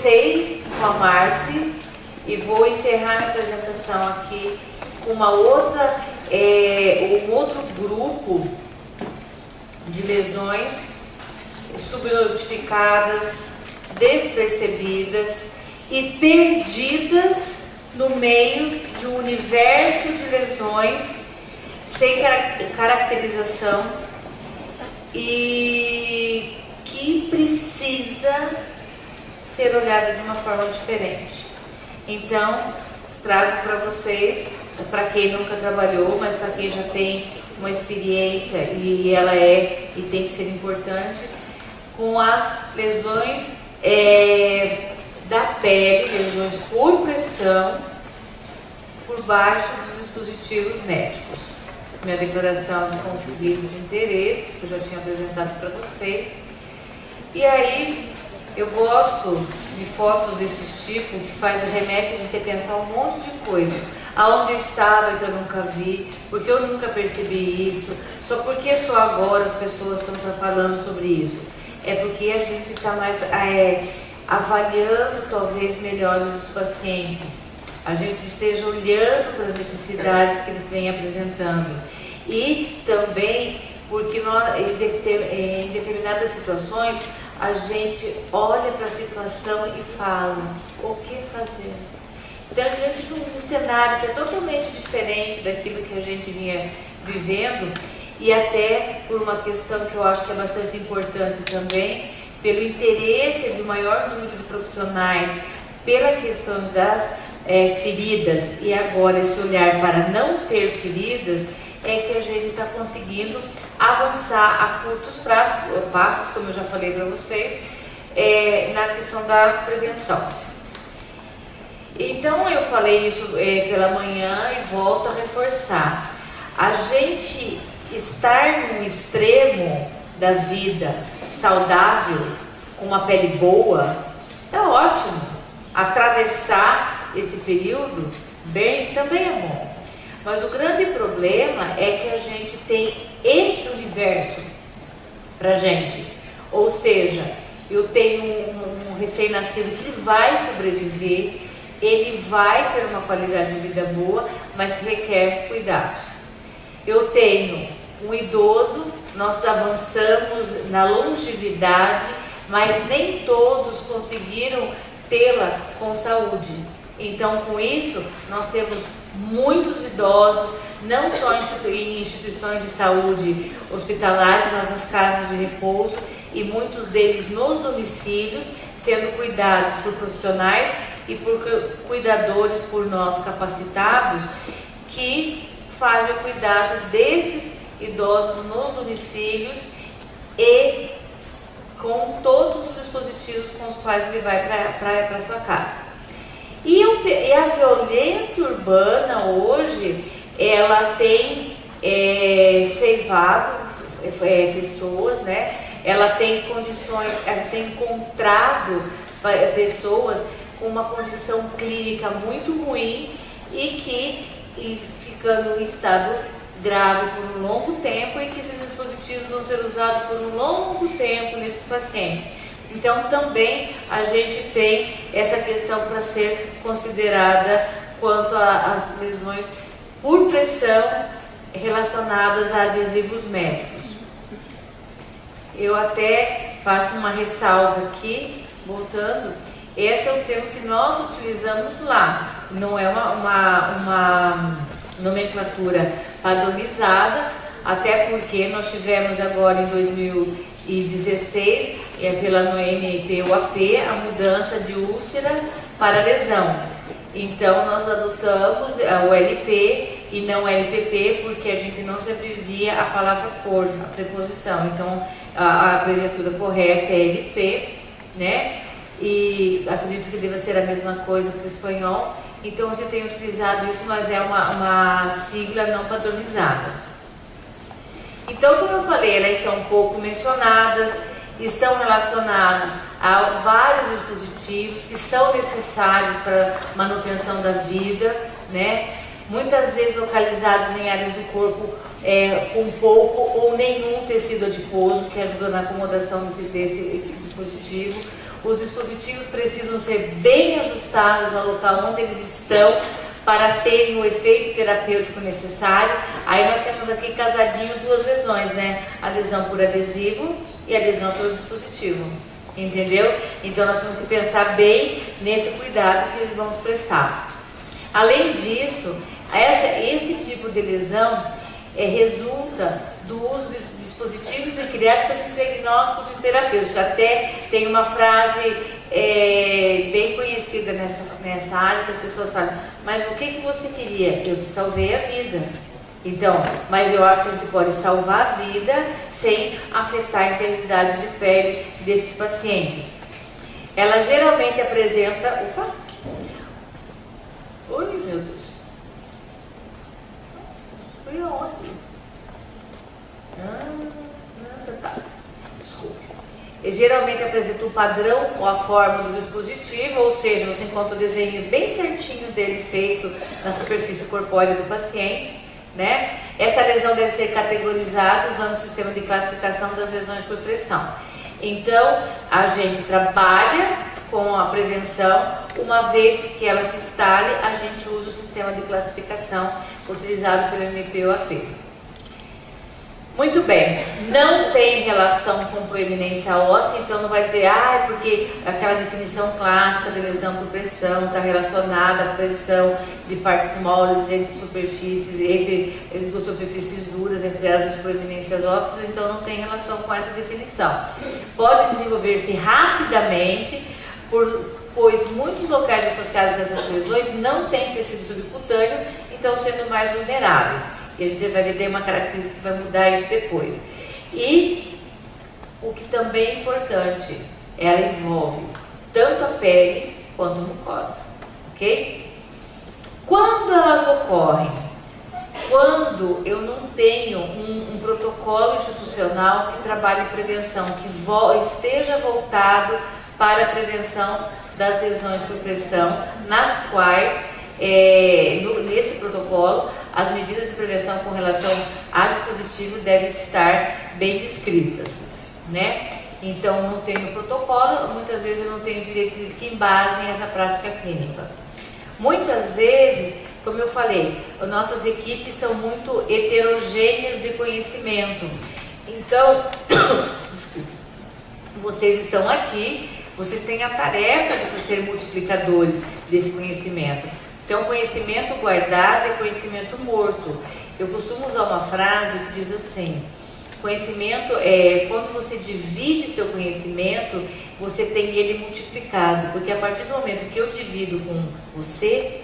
comecei com a Marci e vou encerrar a apresentação aqui com um outro grupo de lesões subnotificadas, despercebidas e perdidas no meio de um universo de lesões sem caracterização e que precisa ser olhada de uma forma diferente. Então, trago para vocês, para quem nunca trabalhou, mas para quem já tem uma experiência e ela e tem que ser importante, com as lesões da pele, lesões por pressão, por baixo dos dispositivos médicos. Minha declaração de conflito de interesses, que eu já tinha apresentado para vocês. E aí, eu gosto de fotos desse tipo, que remete a gente a pensar um monte de coisa. Aonde eu estava que eu nunca vi, porque eu nunca percebi isso, só porque só agora as pessoas estão falando sobre isso. É porque a gente está mais avaliando talvez melhor os pacientes, a gente esteja olhando para as necessidades que eles vêm apresentando. E também porque em determinadas situações a gente olha para a situação e fala, o que fazer? Então, diante de um cenário que é totalmente diferente daquilo que a gente vinha vivendo, e até por uma questão que eu acho que é bastante importante também, pelo interesse do maior número de profissionais, pela questão das feridas, e agora esse olhar para não ter feridas, é que a gente está conseguindo avançar a curtos passos, como eu já falei para vocês, na questão da prevenção. Então eu falei isso pela manhã e volto a reforçar. A gente estar num extremo da vida saudável, com uma pele boa, é ótimo. Atravessar esse período bem também é bom. Mas o grande problema é que a gente tem este universo pra gente. Ou seja, eu tenho um recém-nascido que vai sobreviver, ele vai ter uma qualidade de vida boa, mas requer cuidados. Eu tenho um idoso, nós avançamos na longevidade, mas nem todos conseguiram tê-la com saúde. Então, com isso, nós temos muitos idosos, não só em instituições de saúde hospitalares, mas nas casas de repouso, e muitos deles nos domicílios, sendo cuidados por profissionais e por cuidadores por nós capacitados, que fazem o cuidado desses idosos nos domicílios e com todos os dispositivos com os quais ele vai para a sua casa. E a violência urbana hoje, ela tem ceivado pessoas, né? Ela tem condições, ela tem encontrado pessoas com uma condição clínica muito ruim e ficando em estado grave por um longo tempo, e que esses dispositivos vão ser usados por um longo tempo nesses pacientes. Então também a gente tem essa questão para ser considerada quanto às lesões por pressão relacionadas a adesivos médicos. Eu até faço uma ressalva aqui, voltando, esse é o termo que nós utilizamos lá, não é uma nomenclatura padronizada, até porque nós tivemos agora em 2016, pela NP-UAP, a mudança de úlcera para lesão. Então nós adotamos o LP e não LPP, porque a gente não sempre via a palavra por, a preposição. Então a abreviatura correta é LP, né? E acredito que deva ser a mesma coisa para o espanhol. Então a gente tem utilizado isso, mas é uma sigla não padronizada. Então, como eu falei, elas são um pouco mencionadas, estão relacionados a vários dispositivos que são necessários para manutenção da vida, né? Muitas vezes localizados em áreas do corpo com pouco ou nenhum tecido adiposo, que ajuda na acomodação desse dispositivo. os dispositivos precisam ser bem ajustados ao local onde eles estão para terem o efeito terapêutico necessário. Aí nós temos aqui casadinho duas lesões, né? A lesão por adesivo e a lesão pelo dispositivo, entendeu? Então nós temos que pensar bem nesse cuidado que vamos prestar. Além disso, esse tipo de lesão resulta do uso de dispositivos e criados para diagnósticos e terapêuticos. Até tem uma frase bem conhecida nessa área que as pessoas falam: mas o que você queria? Eu te salvei a vida. Então, mas eu acho que a gente pode salvar a vida sem afetar a integridade de pele desses pacientes. Ela geralmente apresenta... Opa! Oi, meu Deus! Nossa, foi aonde? Tá. Desculpe. Geralmente apresenta o padrão ou a forma do dispositivo, ou seja, você encontra o desenho bem certinho dele feito na superfície corpórea do paciente, né? Essa lesão deve ser categorizada usando o sistema de classificação das lesões por pressão. Então, a gente trabalha com a prevenção. Uma vez que ela se instale, a gente usa o sistema de classificação utilizado pelo NPOAP. Muito bem, não tem relação com proeminência óssea, então não vai dizer, porque aquela definição clássica de lesão por pressão está relacionada à pressão de partes moles entre superfícies, entre duas superfícies duras, entre as proeminências ósseas, então não tem relação com essa definição. Pode desenvolver-se rapidamente, pois muitos locais associados a essas lesões não têm tecido subcutâneo, então sendo mais vulneráveis. E a gente vai ver uma característica que vai mudar isso depois. E o que também é importante, ela envolve tanto a pele quanto a mucosa, ok? Quando elas ocorrem? Quando eu não tenho um protocolo institucional que trabalhe prevenção, que esteja voltado para a prevenção das lesões por pressão, nas quais, nesse protocolo, as medidas de prevenção com relação a dispositivo devem estar bem descritas, né? Então, não tenho protocolo, muitas vezes eu não tenho diretrizes que embasem essa prática clínica. Muitas vezes, como eu falei, nossas equipes são muito heterogêneas de conhecimento. Então, desculpe, vocês estão aqui, vocês têm a tarefa de ser multiplicadores desse conhecimento. Então, conhecimento guardado é conhecimento morto. Eu costumo usar uma frase que diz assim: conhecimento quando você divide seu conhecimento, você tem ele multiplicado, porque a partir do momento que eu divido com você,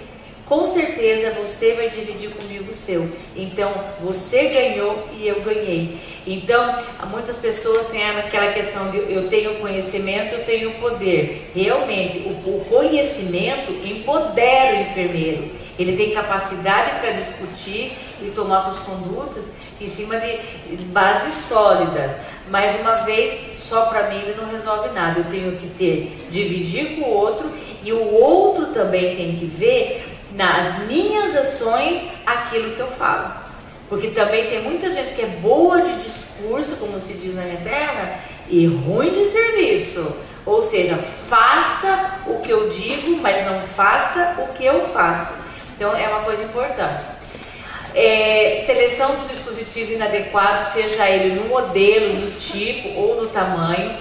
com certeza você vai dividir comigo o seu. Então, você ganhou e eu ganhei. Então, muitas pessoas têm aquela questão de eu tenho conhecimento, eu tenho poder. Realmente, o conhecimento empodera o enfermeiro. Ele tem capacidade para discutir e tomar suas condutas em cima de bases sólidas. Mais uma vez, só para mim ele não resolve nada. Eu tenho que dividir com o outro, e o outro também tem que ver nas minhas ações aquilo que eu falo. Porque também tem muita gente que é boa de discurso, como se diz na minha terra, e ruim de serviço. Ou seja, faça o que eu digo, mas não faça o que eu faço. Então é uma coisa importante. Seleção do dispositivo inadequado, seja ele no modelo, no tipo ou no tamanho.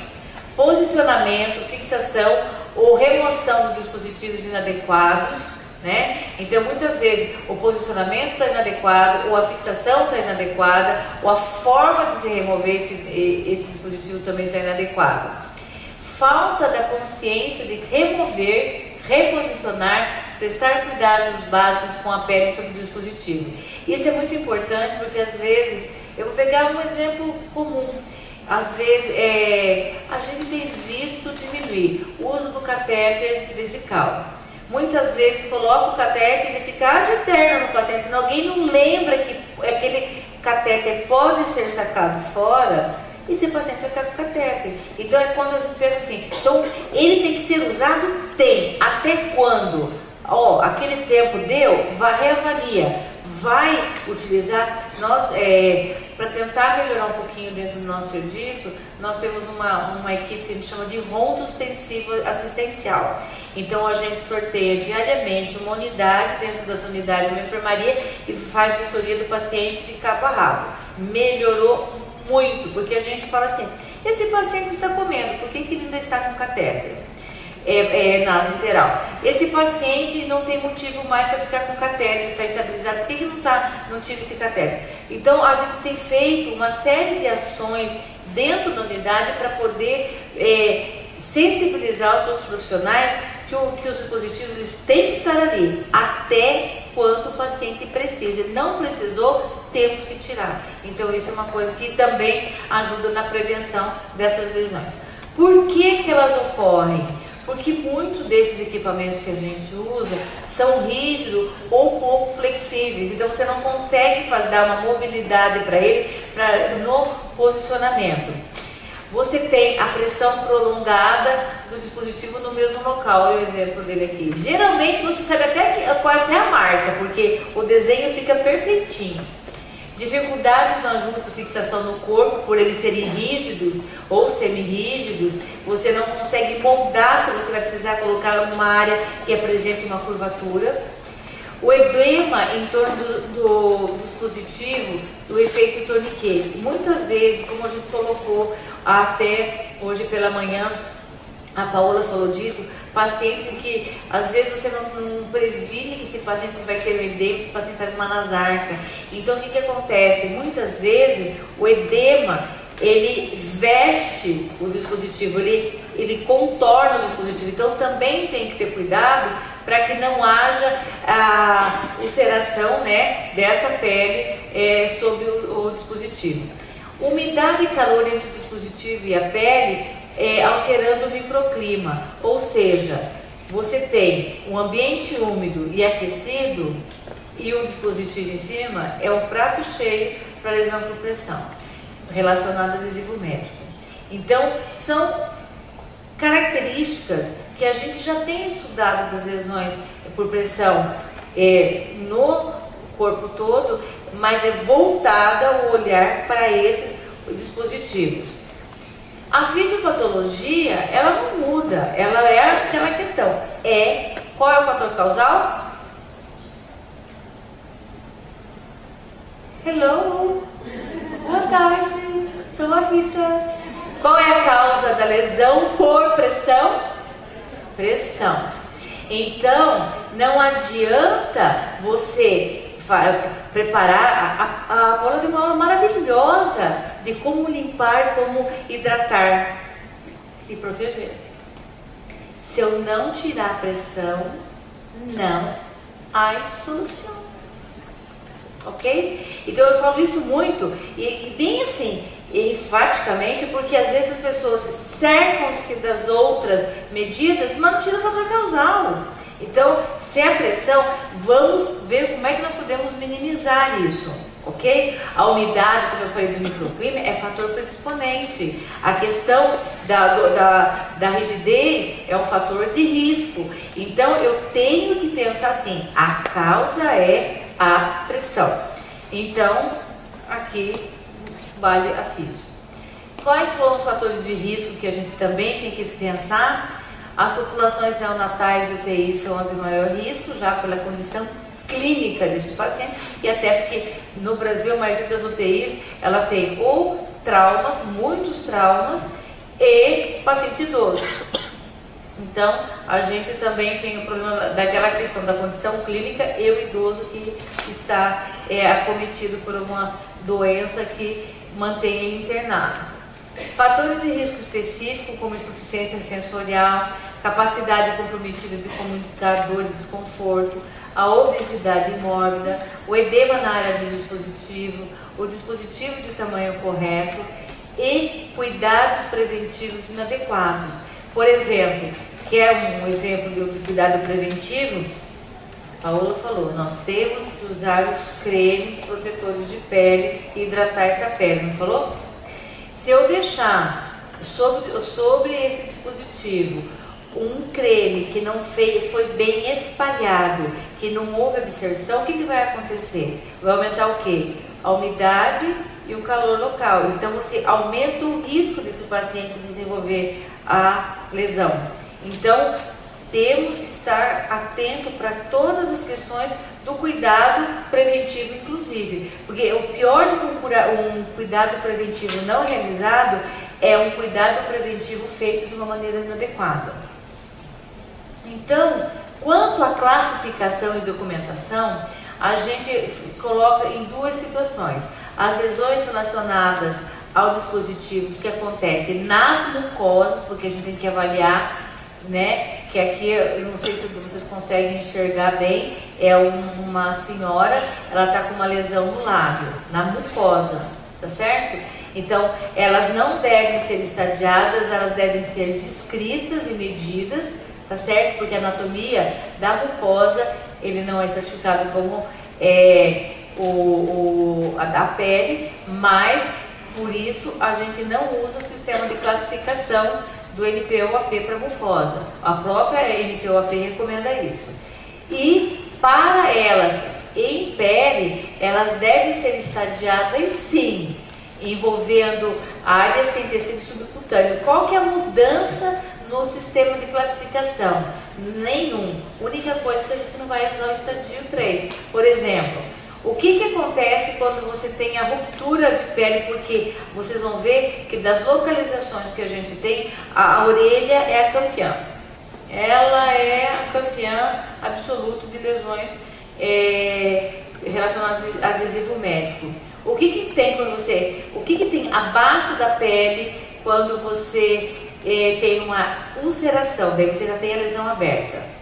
Posicionamento, fixação ou remoção dos dispositivos inadequados, né? Então muitas vezes o posicionamento está inadequado, ou a fixação está inadequada, ou a forma de se remover esse dispositivo também está inadequada. Falta da consciência de remover, reposicionar, prestar cuidados básicos com a pele sobre o dispositivo. Isso é muito importante, porque às vezes, eu vou pegar um exemplo comum. Às vezes a gente tem visto diminuir o uso do catéter vesical. Muitas vezes coloca o catéter e ele fica ad eterno no paciente, senão alguém não lembra que aquele catéter pode ser sacado fora e esse paciente vai ficar com o catéter. Então é quando a gente pensa assim, então ele tem que ser usado? Tem. Até quando? Aquele tempo deu, reavalia. Vai utilizar, para tentar melhorar um pouquinho dentro do nosso serviço, nós temos uma equipe que a gente chama de ronda assistencial. Então a gente sorteia diariamente uma unidade dentro dessa unidade de uma enfermaria e faz vistoria do paciente de cabo a rabo. Melhorou muito, porque a gente fala assim, esse paciente está comendo, por que ele ainda está com catéter? Nasointeral. Esse paciente não tem motivo mais para ficar com catéter, está estabilizado, por que ele não tira esse catéter? Então a gente tem feito uma série de ações dentro da unidade para poder sensibilizar os outros profissionais que os dispositivos eles têm que estar ali até quando o paciente precisa. Ele não precisou, temos que tirar. Então isso é uma coisa que também ajuda na prevenção dessas lesões. Por que elas ocorrem? Porque muitos desses equipamentos que a gente usa são rígidos ou pouco flexíveis, então você não consegue dar uma mobilidade para ele no posicionamento. Você tem a pressão prolongada do dispositivo no mesmo local, olha o exemplo dele aqui. Geralmente você sabe até a marca, porque o desenho fica perfeitinho. Dificuldades no ajuste e fixação no corpo, por eles serem rígidos ou semi-rígidos, você não consegue moldar se você vai precisar colocar uma área que apresente uma curvatura. O edema em torno do dispositivo, do efeito torniquete. Muitas vezes, como a gente colocou até hoje pela manhã, a Paola falou disso, pacientes em que às vezes você não previne que esse paciente vai ter um edema, esse paciente faz uma nasarca. Então o que acontece? Muitas vezes o edema ele veste o dispositivo, ele contorna o dispositivo. Então também tem que ter cuidado para que não haja a ulceração, né, dessa pele sobre o dispositivo. Umidade e calor entre o dispositivo e a pele alterando o microclima, ou seja, você tem um ambiente úmido e aquecido e um dispositivo em cima, é um prato cheio para lesão por pressão, relacionado ao adesivo médico. Então, são características que a gente já tem estudado das lesões por pressão no corpo todo, mas é voltada o olhar para esses dispositivos. A fisiopatologia, ela não muda, ela é aquela questão. Qual é o fator causal? Hello, boa tarde, sou a Rita. Qual é a causa da lesão por pressão? Pressão. Então, não adianta você preparar. A Paula deu uma aula maravilhosa de como limpar, como hidratar e proteger. Se eu não tirar a pressão, não há solução. Ok? Então eu falo isso muito e bem assim, enfaticamente, porque às vezes as pessoas cercam-se das outras medidas, mas não tiram o fator causal. Então, se é a pressão, vamos ver como é que nós podemos minimizar isso, ok? A umidade, como eu falei, do microclima é fator predisponente. A questão da rigidez é um fator de risco. Então, eu tenho que pensar assim, a causa é a pressão. Então, aqui vale a física. Quais foram os fatores de risco que a gente também tem que pensar? As populações neonatais e UTI são as de maior risco, já pela condição clínica desses pacientes, e até porque no Brasil a maioria das UTIs, ela tem ou traumas, muitos traumas, e paciente idoso. Então, a gente também tem o problema daquela questão da condição clínica e o idoso que está acometido por uma doença que mantém ele internado. Fatores de risco específico, como insuficiência sensorial, capacidade comprometida de comunicar dor e desconforto, a obesidade mórbida, o edema na área do dispositivo, o dispositivo de tamanho correto e cuidados preventivos inadequados. Por exemplo, quer um exemplo de cuidado preventivo? A Paola falou, nós temos que usar os cremes protetores de pele e hidratar essa pele, não falou? Se eu deixar sobre esse dispositivo um creme que não foi bem espalhado, que não houve absorção, o que vai acontecer? Vai aumentar o quê? A umidade e o calor local. Então você aumenta o risco desse paciente desenvolver a lesão. Então temos que estar atento para todas as questões do cuidado preventivo, inclusive, porque o pior de um cuidado preventivo não realizado é um cuidado preventivo feito de uma maneira inadequada. Então, quanto à classificação e documentação, a gente coloca em duas situações: as lesões relacionadas aos dispositivos que acontecem nas mucosas, porque a gente tem que avaliar, né, que aqui, eu não sei se vocês conseguem enxergar bem, é uma senhora, ela está com uma lesão no lábio, na mucosa, tá certo? Então, elas não devem ser estadiadas, elas devem ser descritas e medidas, tá certo? Porque a anatomia da mucosa, ele não é certificado como a da pele, mas por isso a gente não usa o sistema de classificação do NPOAP para mucosa. A própria NPOAP recomenda isso. E para elas em pele, elas devem ser estadiadas sim, envolvendo áreas sem tecido subcutâneo. Qual que é a mudança no sistema de classificação? Nenhum. Única coisa que a gente não vai usar o estadio 3. Por exemplo, o que acontece quando você tem a ruptura de pele? Porque vocês vão ver que das localizações que a gente tem, a orelha é a campeã. Ela é a campeã absoluta de lesões relacionadas a adesivo médico. O que tem quando o que tem abaixo da pele quando você tem uma ulceração? Daí você já tem a lesão aberta.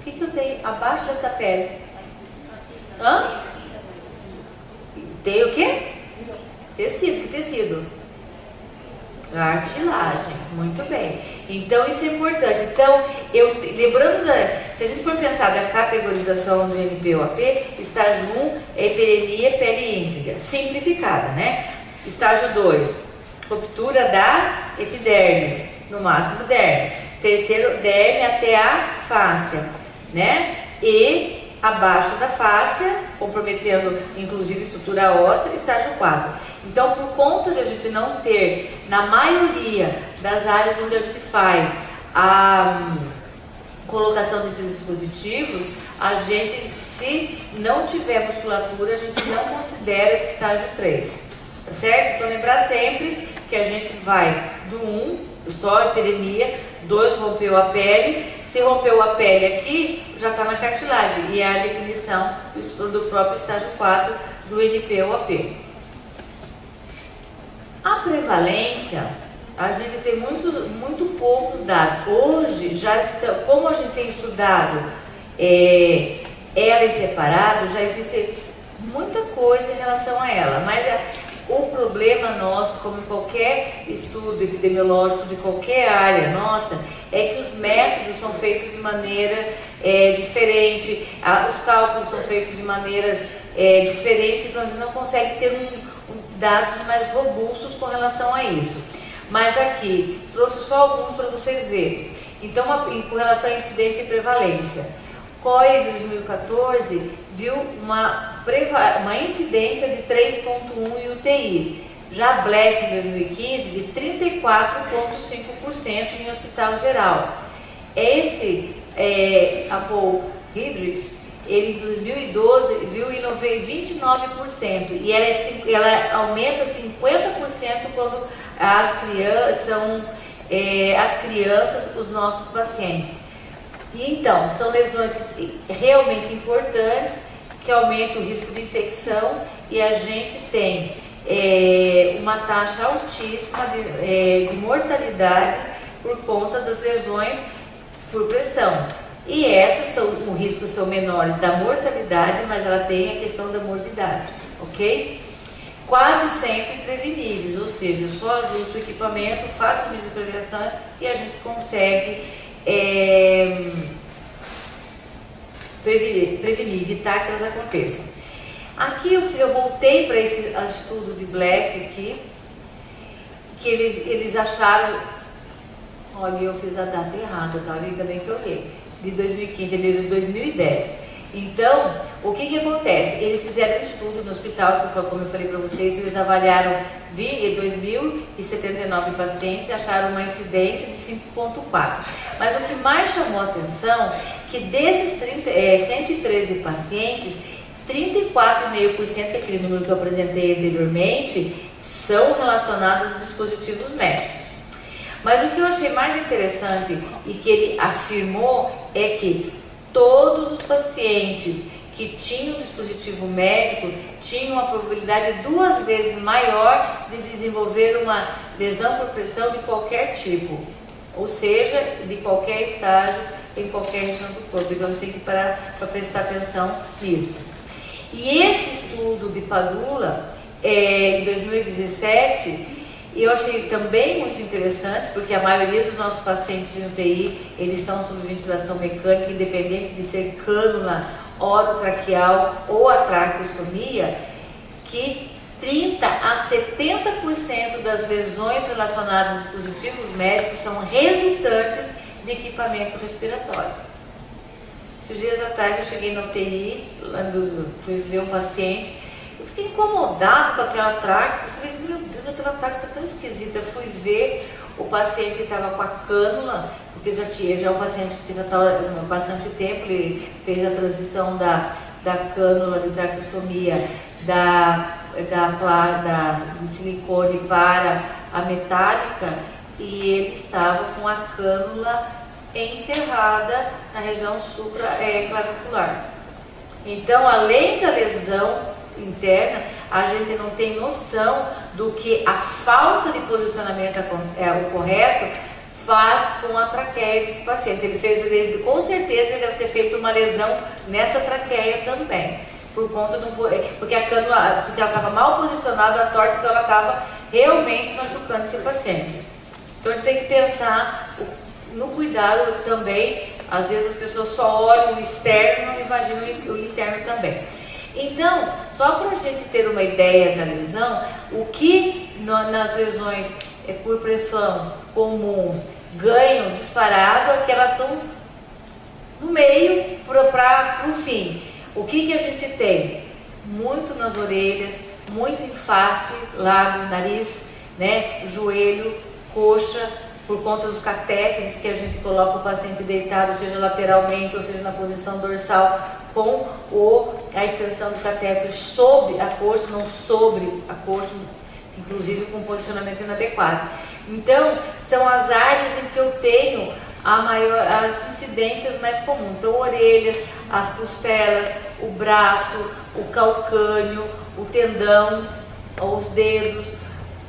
O que eu tenho abaixo dessa pele? Hã? Tem o quê? Tecido. Que tecido? Cartilagem. Muito bem. Então isso é importante. Então, lembrando, se a gente for pensar da categorização do NPOAP, estágio 1 é hiperemia, pele íntegra, simplificada, né? Estágio 2, ruptura da epiderme, no máximo derme. Terceiro, derme até a fáscia, né? E abaixo da fáscia, comprometendo inclusive estrutura óssea, estágio 4. Então, por conta de a gente não ter, na maioria das áreas onde a gente faz a colocação desses dispositivos, a gente, se não tiver musculatura, a gente não considera o estágio 3, tá certo? Então, lembrar sempre que a gente vai do 1, só epidemia, 2, rompeu a pele. Se rompeu a pele aqui, já está na cartilagem, e é a definição do próprio estágio 4 do NPOAP. A prevalência, a gente tem muito poucos dados. Hoje, como a gente tem estudado ela em separado, já existe muita coisa em relação a ela, mas o problema nosso, como em qualquer estudo epidemiológico de qualquer área nossa, é que os métodos são feitos de maneira diferente, os cálculos são feitos de maneiras diferentes, então a gente não consegue ter dados mais robustos com relação a isso. Mas aqui, trouxe só alguns para vocês verem. Então, com relação à incidência e prevalência, COI em 2014 viu uma incidência de 3,1 em UTI. Já Black em 2015 de 34,5% em hospital geral. Esse Apple Hydric, ele em 2012 viu em 29%, e ela aumenta 50% quando as crianças, os nossos pacientes. E então, são lesões realmente importantes, que aumentam o risco de infecção, e a gente tem uma taxa altíssima de mortalidade por conta das lesões por pressão. E o risco são menores da mortalidade, mas ela tem a questão da morbidade, ok? Quase sempre preveníveis, ou seja, eu só ajusto o equipamento, faço a medida de prevenção e a gente consegue prevenir, evitar que elas aconteçam. Aqui eu voltei para esse estudo de Black aqui, que eles acharam, olha, eu fiz a data errada, tá? Ainda bem que eu olhei, de 2015, ele é de 2010. Então, O que acontece? Eles fizeram um estudo no hospital, que foi como eu falei para vocês, eles avaliaram 2.079 pacientes e acharam uma incidência de 5,4. Mas o que mais chamou a atenção, que desses 113 pacientes, 34,5%, que é aquele número que eu apresentei anteriormente, são relacionados a dispositivos médicos. Mas o que eu achei mais interessante e que ele afirmou é que todos os pacientes que tinham dispositivo médico tinham uma probabilidade 2 vezes maior de desenvolver uma lesão por pressão de qualquer tipo, ou seja, de qualquer estágio, em qualquer região do corpo. Então a gente tem que parar para prestar atenção nisso. E esse estudo de Padula, em 2017, eu achei também muito interessante, porque a maioria dos nossos pacientes de UTI, eles estão sob ventilação mecânica, independente de ser cânula orotraqueal ou a traqueostomia, que 30 a 70% das lesões relacionadas a dispositivos médicos são resultantes de equipamento respiratório. Esses dias atrás eu cheguei na UTI, fui ver um paciente, eu fiquei incomodado com aquela traque, eu falei, meu Deus, aquela traque está tão esquisita. Eu fui ver, o paciente estava com a cânula, porque já é um paciente que já estava há bastante tempo, ele fez a transição da cânula de traqueostomia de silicone para a metálica, e ele estava com a cânula enterrada na região supraclavicular. Então, além da lesão interna, a gente não tem noção do que a falta de posicionamento o correto faz com a traqueia desse paciente. Com certeza ele deve ter feito uma lesão nessa traqueia também, porque a cânula, porque ela estava mal posicionada, a torta, então ela estava realmente machucando esse paciente. Então a gente tem que pensar no cuidado também. Às vezes as pessoas só olham o externo e imaginam o interno também. Então, só para a gente ter uma ideia da lesão, o que nas lesões por pressão comuns ganham disparado é que elas são no meio para o fim. O que a gente tem? Muito nas orelhas, muito em face, lábio, nariz, né, joelho, coxa, por conta dos catéteres que a gente coloca o paciente deitado, seja lateralmente ou seja na posição dorsal, com a extensão do catéter sob a coxa, não sobre a coxa, inclusive com posicionamento inadequado. Então, são as áreas em que eu tenho as incidências mais comuns. Então, orelhas, as costelas, o braço, o calcâneo, o tendão, os dedos,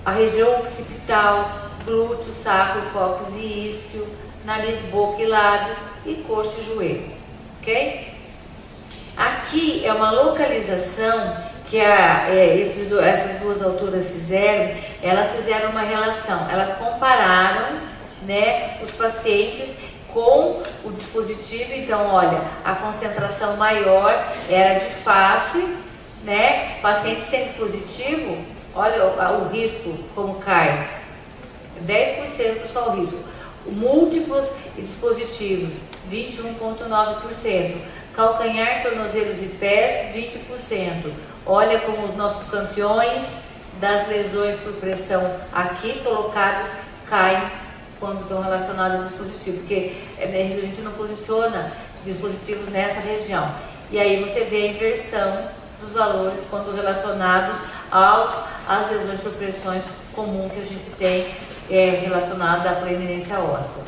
a região occipital, glúteo, sacro, cóccix e isquio, nariz, boca e lábios, e coxa e joelho, ok? Aqui é uma localização que essas duas autoras fizeram. Elas fizeram uma relação, elas compararam, né, os pacientes com o dispositivo. Então, olha, a concentração maior era de face, né? Paciente sem dispositivo, olha o risco como cai, 10% só o risco. Múltiplos e dispositivos, 21,9%. Calcanhar, tornozelos e pés, 20%. Olha como os nossos campeões das lesões por pressão aqui colocadas caem quando estão relacionados ao dispositivo, porque a gente não posiciona dispositivos nessa região. E aí você vê a inversão dos valores quando relacionados às lesões por pressões comuns que a gente tem relacionada à proeminência óssea.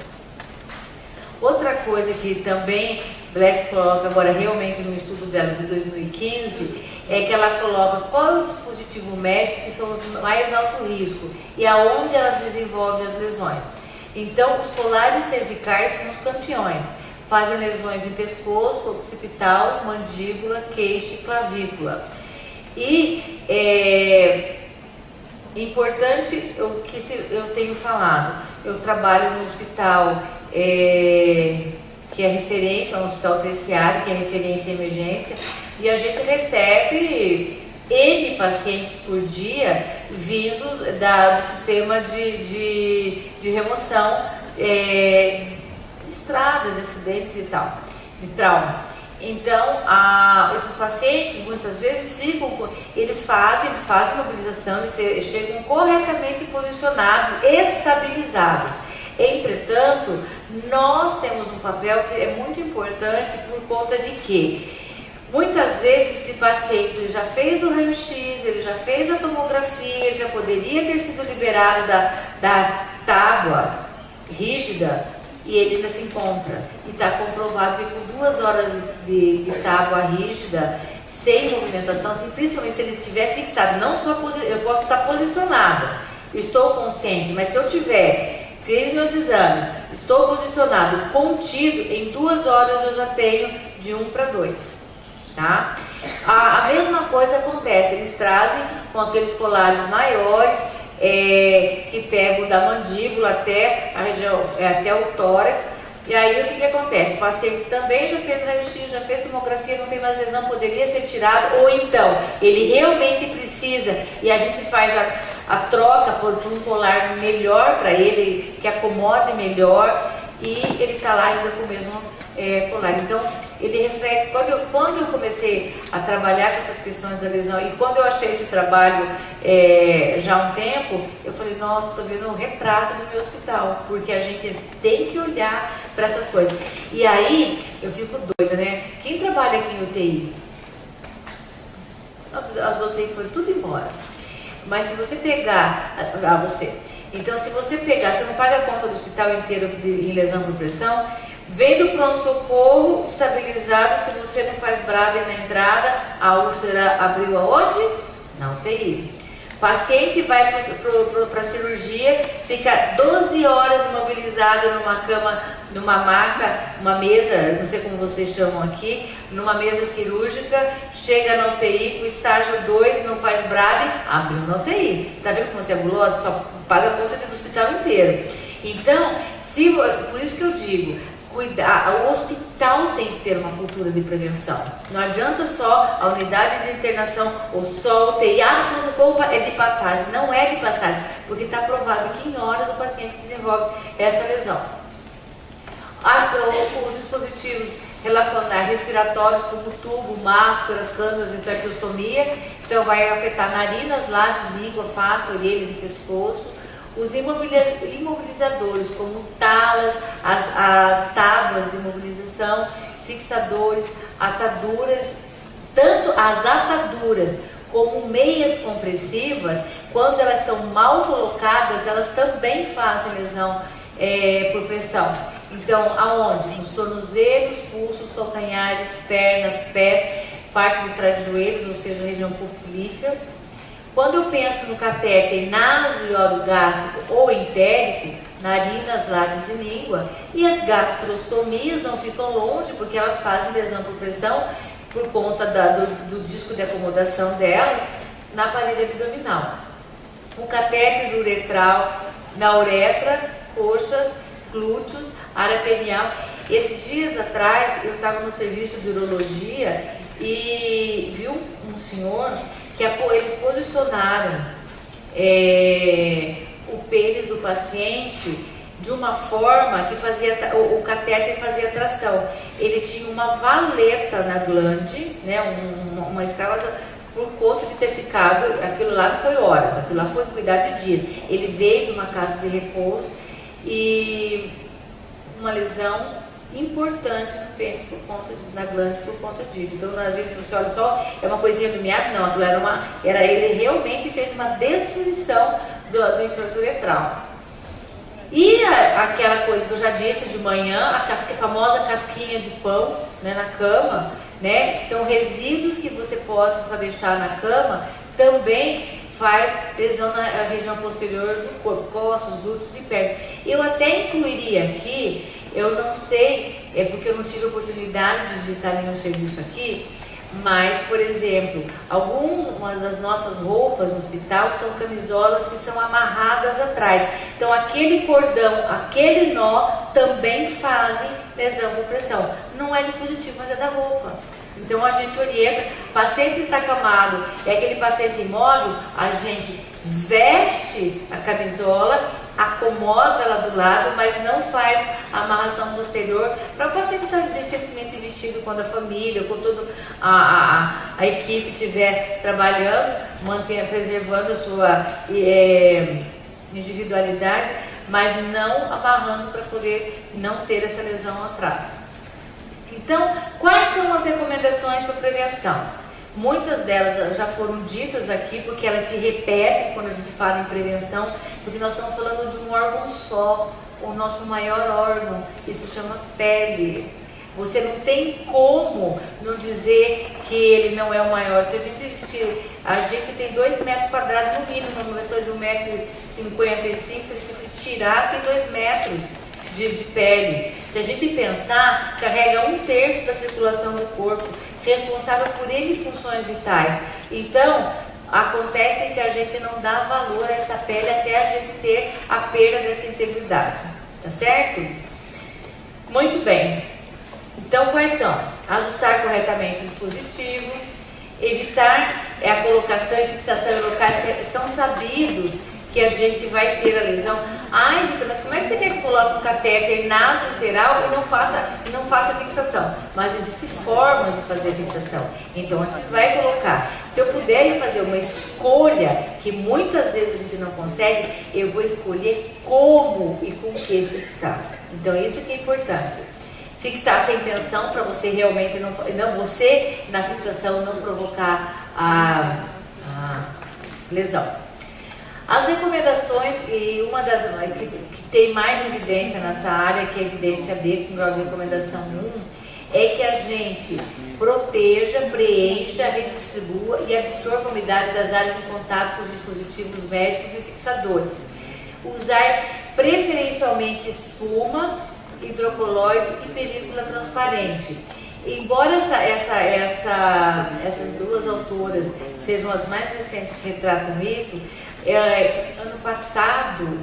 Outra coisa que também Black coloca agora realmente no estudo dela de 2015 é que ela coloca qual é o dispositivo médico que são os mais alto risco e aonde elas desenvolvem as lesões. Então, os colares cervicais são os campeões, fazem lesões em pescoço, occipital, mandíbula, queixo e clavícula. E importante o que eu tenho falado, eu trabalho no hospital que é referência, um hospital terciário, que é referência em emergência, e a gente recebe N pacientes por dia vindos do sistema de remoção, estradas, acidentes e tal, de trauma. Então, esses pacientes muitas vezes eles fazem mobilização, eles chegam corretamente posicionados, estabilizados. Entretanto, nós temos um papel que é muito importante por conta de que muitas vezes esse paciente ele já fez o raio-x, ele já fez a tomografia, ele já poderia ter sido liberado da tábua rígida e ele ainda se encontra. E está comprovado que com 2 horas de tábua rígida, sem movimentação, assim, principalmente se ele estiver fixado, não só eu posso estar posicionado, eu estou consciente, mas se eu fiz meus exames, estou posicionado, contido, em 2 horas eu já tenho de 1 para 2. Tá? A mesma coisa acontece, eles trazem com aqueles colares maiores, que pegam da mandíbula até a região, até o tórax. E aí o que acontece? O paciente também já fez raio-x, já fez tomografia, não tem mais lesão, poderia ser tirado, ou então ele realmente precisa e a gente faz a troca por um colar melhor para ele, que acomode melhor, e ele está lá ainda com o mesmo colar. Então ele reflete, quando eu comecei a trabalhar com essas questões da lesão e quando eu achei esse trabalho já há um tempo, eu falei, nossa, estou vendo um retrato do meu hospital, porque a gente tem que olhar para essas coisas. E aí eu fico doida, né? Quem trabalha aqui em UTI? As UTI foram tudo embora. Mas se você pegar, então se você pegar, você não paga a conta do hospital inteiro em lesão por pressão, vem do pronto-socorro estabilizado, se você não faz brada na entrada, a úlcera abriu aonde? Na UTI. Paciente vai para a cirurgia, fica 12 horas imobilizado numa cama, numa maca, uma mesa, não sei como vocês chamam aqui, numa mesa cirúrgica, chega na UTI com estágio 2, não faz brade, abriu na UTI. Você está vendo como você é gulosa? Só paga a conta do hospital inteiro. Então, por isso que eu digo, o hospital tem que ter uma cultura de prevenção. Não adianta só a unidade de internação ou só o UTI, o é de passagem. Não é de passagem, porque está provado que em horas o paciente desenvolve essa lesão. Os dispositivos respiratórios, como tubo, máscaras, cânulas de traqueostomia, então vai afetar narinas, lábios, língua, face, orelhas e pescoço. Os imobilizadores, como talas, as tábuas de imobilização, fixadores, ataduras, tanto as ataduras como meias compressivas, quando elas são mal colocadas, elas também fazem lesão por pressão. Então, aonde? Nos tornozelos, pulsos, calcanhares, pernas, pés, parte do trás-joelhos, ou seja, a região poplítea. Quando eu penso no catéter naso-orogástrico ou entérico, narinas, lábios e língua, e as gastrostomias não ficam longe, porque elas fazem lesão por pressão por conta do disco de acomodação delas na parede abdominal. O catéter uretral na uretra, coxas, glúteos, área perineal. Esses dias atrás eu estava no serviço de urologia e vi um senhor que eles posicionaram o pênis do paciente de uma forma que o catéter fazia tração. Ele tinha uma valeta na glande, né, uma escala, por conta de ter ficado, aquilo lá não foi horas, aquilo lá foi cuidar de dias. Ele veio de uma casa de repouso e uma lesão importante no pênis na glande por conta disso. Então, às vezes você olha só, é uma coisinha do meado, não, aquilo ele realmente fez uma destruição do introito uretral. E aquela coisa que eu já disse de manhã, a famosa casquinha de pão, né, na cama, né? Então, resíduos que você possa deixar na cama também faz lesão na região posterior do corpo, ossos, glúteos e pernas. Eu até incluiria aqui, eu não sei, porque eu não tive oportunidade de visitar nenhum serviço aqui, mas, por exemplo, algumas das nossas roupas no hospital são camisolas que são amarradas atrás. Então, aquele cordão, aquele nó também fazem lesão por pressão. Não é dispositivo, mas é da roupa. Então, a gente orienta, paciente está acamado, é aquele paciente imóvel, a gente veste a camisola acomoda lá do lado, mas não faz a amarração posterior para o paciente estar decentemente vestido quando a família, quando toda a equipe estiver trabalhando, preservando a sua individualidade, mas não amarrando para poder não ter essa lesão atrás. Então, quais são as recomendações para prevenção? Muitas delas já foram ditas aqui, porque elas se repetem quando a gente fala em prevenção, porque nós estamos falando de um órgão só, o nosso maior órgão, isso chama pele. Você não tem como não dizer que ele não é o maior. Se a gente tem 2 metros quadrados no mínimo, uma pessoa de 1,55 m, se a gente tirar, tem 2 metros de pele. Se a gente pensar, carrega 1/3 da circulação do corpo, responsável por N funções vitais. Então, acontece que a gente não dá valor a essa pele até a gente ter a perda dessa integridade, tá certo? Muito bem. Então, quais são? Ajustar corretamente o dispositivo, evitar a colocação e fixação em locais que são sabidos que a gente vai ter a lesão. Ai, Rita, mas como é que você quer que coloque um catéter nasointeral e não faça fixação? Mas existem formas de fazer fixação. Então a gente vai colocar. Se eu puder fazer uma escolha, que muitas vezes a gente não consegue, eu vou escolher como e com que fixar. Então isso que é importante. Fixar sem tensão para você realmente você na fixação não provocar a lesão. As recomendações, e uma das que tem mais evidência nessa área, que é a evidência B, com grau de recomendação 1, é que a gente proteja, preencha, redistribua e absorva a umidade das áreas em contato com os dispositivos médicos e fixadores. Usar preferencialmente espuma, hidrocoloide e película transparente. Embora essas duas autoras sejam as mais recentes que retratam isso, ano passado,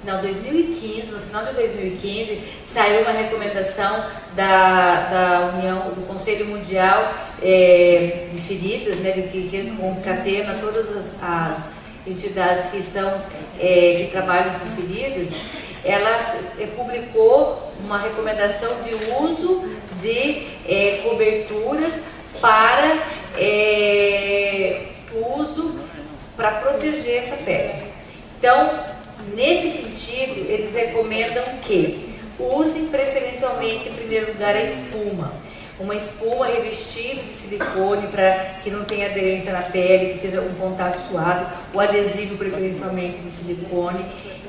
2015, no final de 2015, saiu uma recomendação da União, do Conselho Mundial de Feridas, né, que concatena todas as entidades que trabalham com feridas. Ela publicou uma recomendação de uso de coberturas para para proteger essa pele. Então, nesse sentido, eles recomendam que usem preferencialmente, em primeiro lugar, a espuma. Uma espuma revestida de silicone para que não tenha aderência na pele, que seja um contato suave, o adesivo preferencialmente de silicone.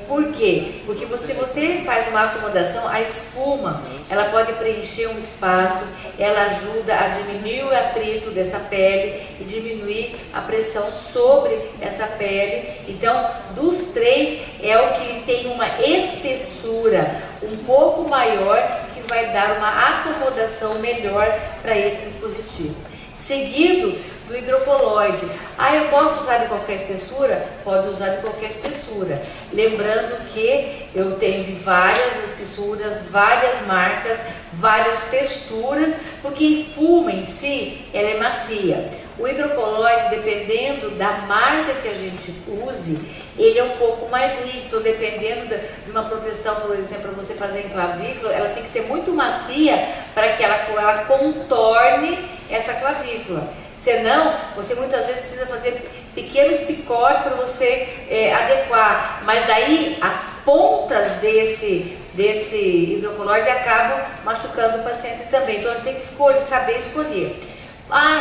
Por quê? Porque se você faz uma acomodação, a espuma, ela pode preencher um espaço, ela ajuda a diminuir o atrito dessa pele e diminuir a pressão sobre essa pele. Então, dos 3, é o que tem uma espessura um pouco maior, que vai dar uma acomodação melhor para esse dispositivo. Seguido do hidrocoloide. Eu posso usar de qualquer espessura? Pode usar de qualquer espessura. Lembrando que eu tenho de várias espessuras, várias marcas, várias texturas, porque a espuma em si, ela é macia. O hidrocoloide, dependendo da marca que a gente use, ele é um pouco mais rígido, dependendo de uma proteção, por exemplo, para você fazer em clavícula, ela tem que ser muito macia para que ela contorne essa clavícula. Senão, você muitas vezes precisa fazer pequenos picotes para você adequar. Mas daí, as pontas desse hidrocoloide acabam machucando o paciente também. Então, a gente tem que saber escolher.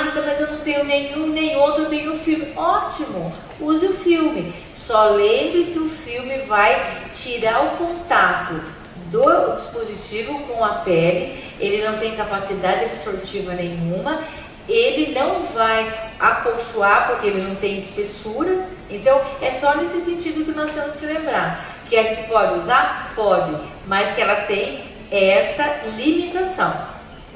Rita, mas eu não tenho nenhum, nem outro, eu tenho o filme. Ótimo, use o filme. Só lembre que o filme vai tirar o contato do dispositivo com a pele. Ele não tem capacidade absortiva nenhuma. Ele não vai acolchoar, porque ele não tem espessura. Então, é só nesse sentido que nós temos que lembrar. Que a gente pode usar? Pode, mas que ela tem esta limitação,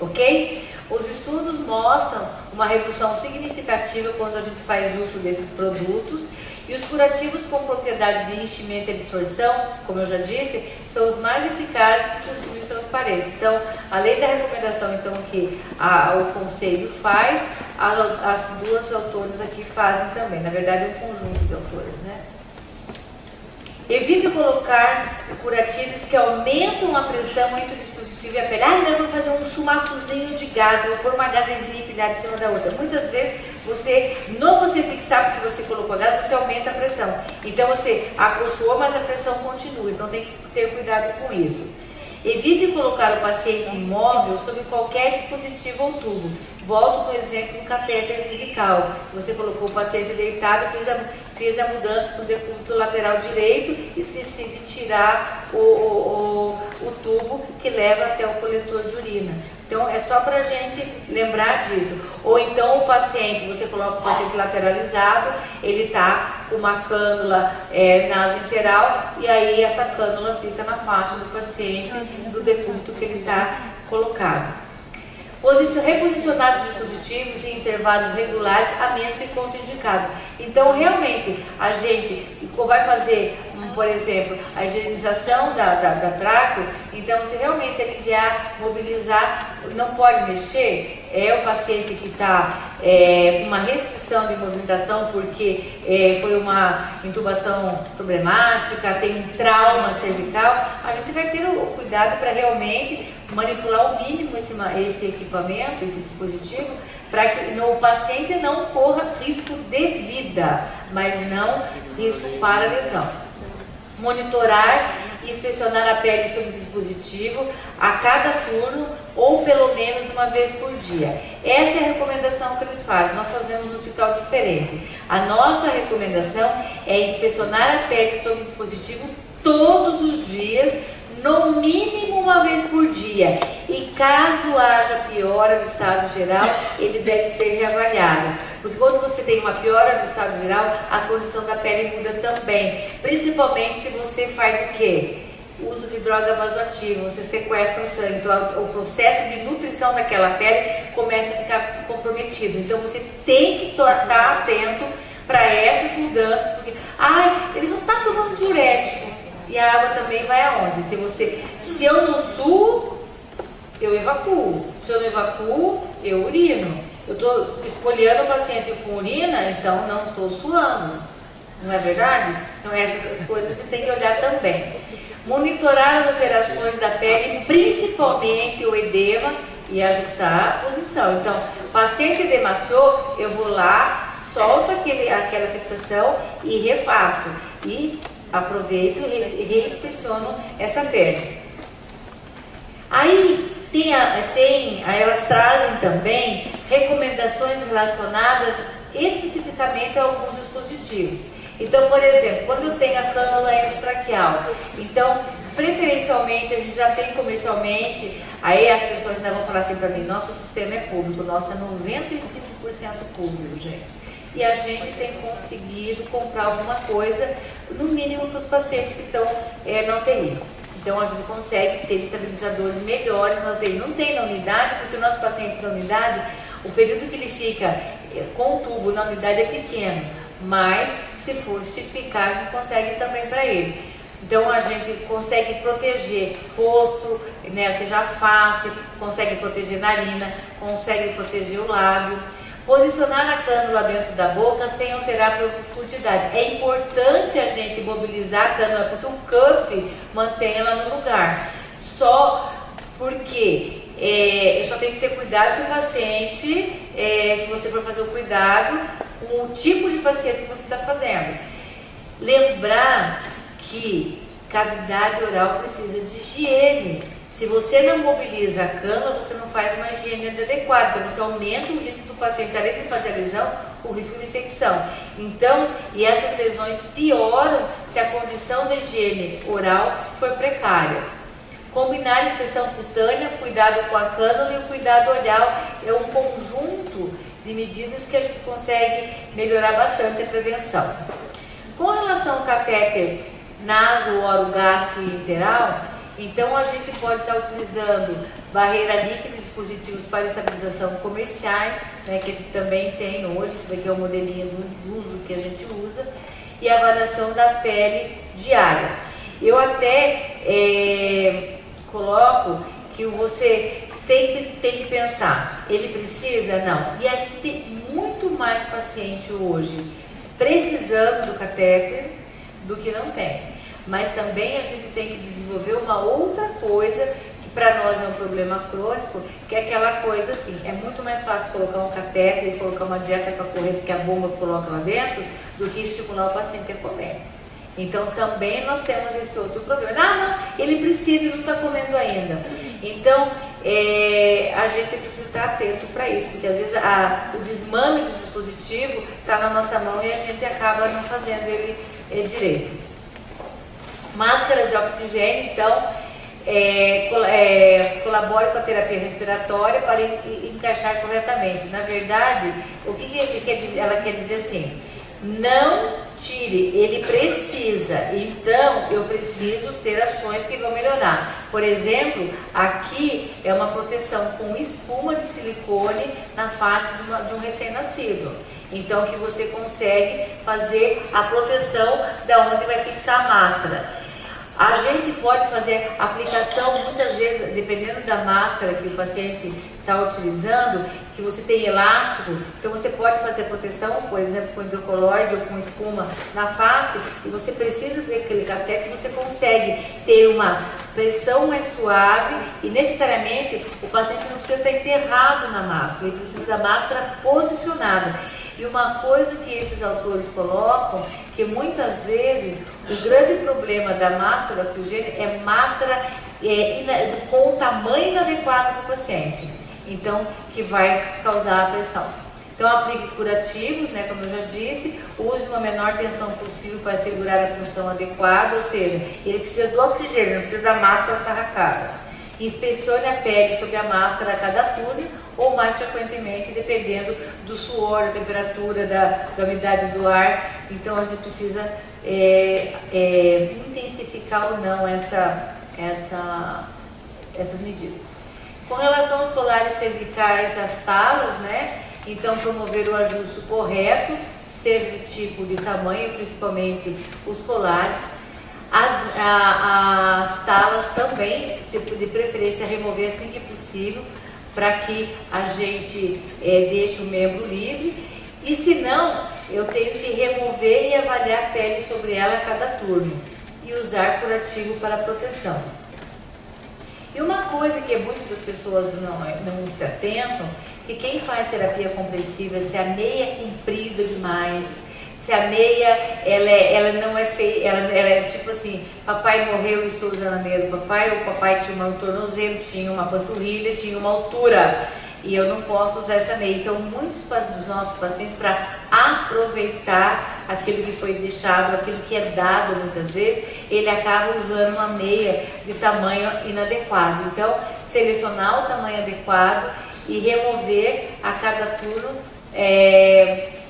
ok? Os estudos mostram uma redução significativa quando a gente faz uso desses produtos. E os curativos com propriedade de enchimento e absorção, como eu já disse, são os mais eficazes possíveis e transparentes. Então, além da recomendação que o conselho faz, as duas autoras aqui fazem também. Na verdade, é um conjunto de autores, né? Evite colocar curativos que aumentam a pressão entre o dispositivo e a pele. Não, eu vou fazer um chumaçozinho de gás, eu vou pôr uma gazezinha empilhada em cima da outra. Muitas vezes, você fixar porque você colocou gás, você aumenta a pressão. Então você acolchoou, mas a pressão continua. Então tem que ter cuidado com isso. Evite colocar o paciente imóvel sobre qualquer dispositivo ou tubo. Volto no exemplo do catéter vesical. Você colocou o paciente deitado, fez a mudança no decúbito lateral direito, esqueci de tirar o tubo que leva até o coletor de urina. Então é só para a gente lembrar disso. Ou então o paciente, você coloca o paciente lateralizado, ele está com uma cânula nasointeral e aí essa cânula fica na face do paciente, do decúbito que ele está colocado. Reposicionar dispositivos em intervalos regulares, a menos que contraindicado. Então, realmente, a gente vai fazer, por exemplo, a higienização da traco, então, se realmente aliviar, mobilizar, não pode mexer, é o paciente que está com uma restrição de movimentação porque foi uma intubação problemática, tem um trauma cervical, a gente vai ter o cuidado para realmente manipular ao mínimo esse equipamento, esse dispositivo, para que o paciente não corra risco de vida, mas não risco para lesão. Monitorar e inspecionar a pele sobre o dispositivo a cada turno ou pelo menos uma vez por dia. Essa é a recomendação que eles fazem. Nós fazemos no hospital diferente. A nossa recomendação é inspecionar a pele sobre o dispositivo todos os dias, no mínimo uma vez por dia. E caso haja piora no estado geral, ele deve ser reavaliado. Porque quando você tem uma piora no estado geral, a condição da pele muda também. Principalmente se você faz o quê? Uso de droga vasoativa, você sequestra o sangue. Então o processo de nutrição daquela pele começa a ficar comprometido. Então você tem que estar atento para essas mudanças. Porque, ele só está tomando diurético. E a água também vai aonde? Se eu não suo, eu evacuo. Se eu não evacuo, eu urino. Eu estou espoliando o paciente com urina, então não estou suando. Não é verdade? Então essas coisas você tem que olhar também. Monitorar as alterações da pele, principalmente o edema, e ajustar a posição. Então, paciente edemaciou, eu vou lá, solto aquela fixação e refaço. E aproveito e reinspeciono essa pele. Aí elas trazem também recomendações relacionadas especificamente a alguns dispositivos. Então, por exemplo, quando eu tenho a cânula endotraqueal, então, preferencialmente, a gente já tem comercialmente, aí as pessoas ainda vão falar assim para mim, nosso sistema é público, nosso é 95% público, gente. E a gente tem conseguido comprar alguma coisa, no mínimo para os pacientes que estão na UTI. Então a gente consegue ter estabilizadores melhores na UTI. Não tem na unidade, porque o nosso paciente na unidade, o período que ele fica com o tubo na unidade é pequeno, mas se for justificar, a gente consegue também para ele. Então a gente consegue proteger rosto, ou seja, a face, consegue proteger narina, consegue proteger o lábio. Posicionar a cânula dentro da boca sem alterar a profundidade. É importante a gente mobilizar a cânula porque o cuff mantém ela no lugar. Só porque eu só tenho que ter cuidado se o paciente, se você for fazer o cuidado com o tipo de paciente que você está fazendo. Lembrar que cavidade oral precisa de higiene. Se você não mobiliza a cânula, você não faz uma higiene adequada, então você aumenta o risco do paciente, além de fazer a lesão, o risco de infecção. Então, e essas lesões pioram se a condição da higiene oral for precária. Combinar a inspeção cutânea, cuidado com a cânula e o cuidado oral é um conjunto de medidas que a gente consegue melhorar bastante a prevenção. Com relação ao catéter naso, orogástrico e interal, então a gente pode estar utilizando barreira líquida, dispositivos para estabilização comerciais, que a gente também tem hoje, esse daqui é o modelinho do uso que a gente usa, e a avaliação da pele diária. Eu até coloco que você tem que pensar, ele precisa? Não. E a gente tem muito mais paciente hoje precisando do catéter do que não tem. mas também a gente tem que desenvolver uma outra coisa que para nós é um problema crônico, que é aquela coisa assim, é muito mais fácil colocar um catéter e colocar uma dieta com a corrente que a bomba coloca lá dentro, do que estimular o paciente a comer. Então também nós temos esse outro problema. Não, ele precisa, ele não está comendo ainda. Então a gente precisa estar atento para isso, porque às vezes o desmame do dispositivo está na nossa mão e a gente acaba não fazendo ele direito. Máscara de oxigênio, então, colabore com a terapia respiratória para encaixar corretamente. Na verdade, o que ela quer dizer assim? Não tire, ele precisa, então eu preciso ter ações que vão melhorar. Por exemplo, aqui é uma proteção com espuma de silicone na face de um recém-nascido. Então que você consegue fazer a proteção da onde vai fixar a máscara. A gente pode fazer aplicação, muitas vezes, dependendo da máscara que o paciente está utilizando, que você tem elástico, então você pode fazer proteção, por exemplo, com hidrocoloide ou com espuma na face, e você precisa daquele catéter, você consegue ter uma pressão mais suave e necessariamente o paciente não precisa estar enterrado na máscara, ele precisa da máscara posicionada. E uma coisa que esses autores colocam, que muitas vezes o grande problema da máscara de oxigênio é máscara com o tamanho inadequado para o paciente, então que vai causar a pressão. Então aplique curativos, né, como eu já disse, use uma menor tensão possível para assegurar a função adequada, ou seja, ele precisa do oxigênio, não precisa da máscara tarracada. Inspecione a pele sob a máscara a cada turno ou mais frequentemente, dependendo do suor, da temperatura, da umidade do ar. Então a gente precisa intensificar ou não essas medidas. Com relação aos colares cervicais, as talas, né? Então promover o ajuste correto, seja de tipo, de tamanho, principalmente os colares. As talas também, de preferência remover assim que possível, para que a gente deixe o membro livre. E se não, eu tenho que remover e avaliar a pele sobre ela a cada turno e usar curativo para proteção. E uma coisa que muitas pessoas não se atentam, que quem faz terapia compressiva, se a meia é comprida demais, se a meia ela não é feia, ela é tipo assim, papai morreu e estou usando a meia do papai, o papai tinha um tornozelo, tinha uma panturrilha, tinha uma altura, e eu não posso usar essa meia. Então muitos dos nossos pacientes, para aproveitar aquilo que foi deixado, aquilo que é dado muitas vezes, ele acaba usando uma meia de tamanho inadequado. Então selecionar o tamanho adequado e remover a cada turno